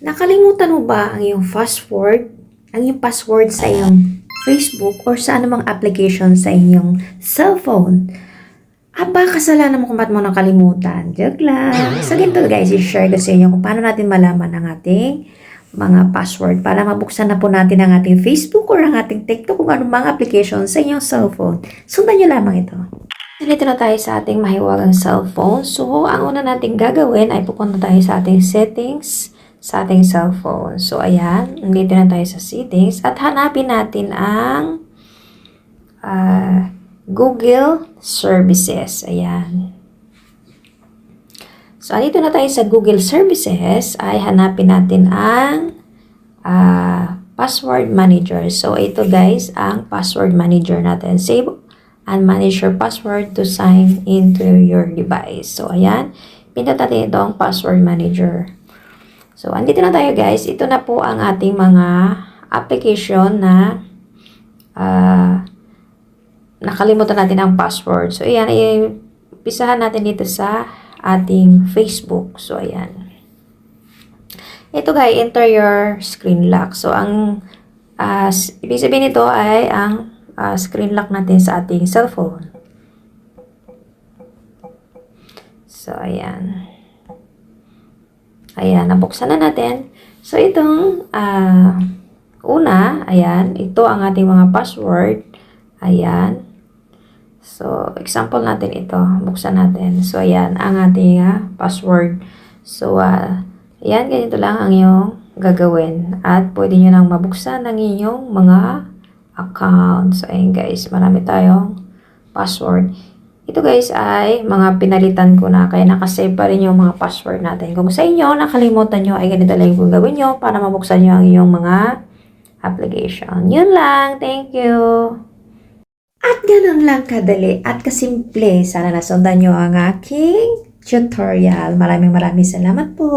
Nakalimutan mo ba ang iyong password sa iyong Facebook or sa anumang application sa inyong cellphone? Aba, kasalanan mo kung ba't mo nakalimutan. Joke lang. So, ganito guys, i-share ko sa inyo kung paano natin malaman ang ating mga password para mabuksan na po natin ang ating Facebook or ang ating TikTok kung anumang application sa inyong cellphone. Sundan nyo lamang ito. Dito na tayo sa ating mahiwagang cellphone. So, ang una nating gagawin ay pupunta tayo sa ating settings sa ating cellphone. So, ayan. Nandito na tayo sa settings at hanapin natin ang Google Services. Ayan. So, andito na tayo sa Google Services ay hanapin natin ang Password Manager. So, ito guys, ang Password Manager natin. Save and manage your password to sign into your device. So, ayan. Pindot natin ito ang Password Manager. So, andito na tayo guys. Ito na po ang ating mga application na nakalimutan natin ang password. So, ayan. Ipisahan natin dito sa ating Facebook. So, ayan. Ito guys, enter your screen lock. So, ang ibig sabihin nito ay ang screen lock natin sa ating cellphone. So, ayan. Ayan, nabuksan na natin. So, itong una, ayan, ito ang ating mga password. Ayan. So, example natin ito. Buksan natin. So, ayan, ang ating password. So, ayan, ganito lang ang iyong gagawin. At pwede nyo lang mabuksan ang inyong mga accounts. Ayan guys, marami tayong password. Ito guys ay mga pinalitan ko na kaya nakasave pa rin yung mga password natin. Kung sa inyo nakalimutan nyo ay ganito lang yung gagawin nyo para mabuksan nyo ang iyong mga application. Yun lang. Thank you. At ganun lang kadali at kasimple. Sana nasundan nyo ang aking tutorial. Maraming salamat po.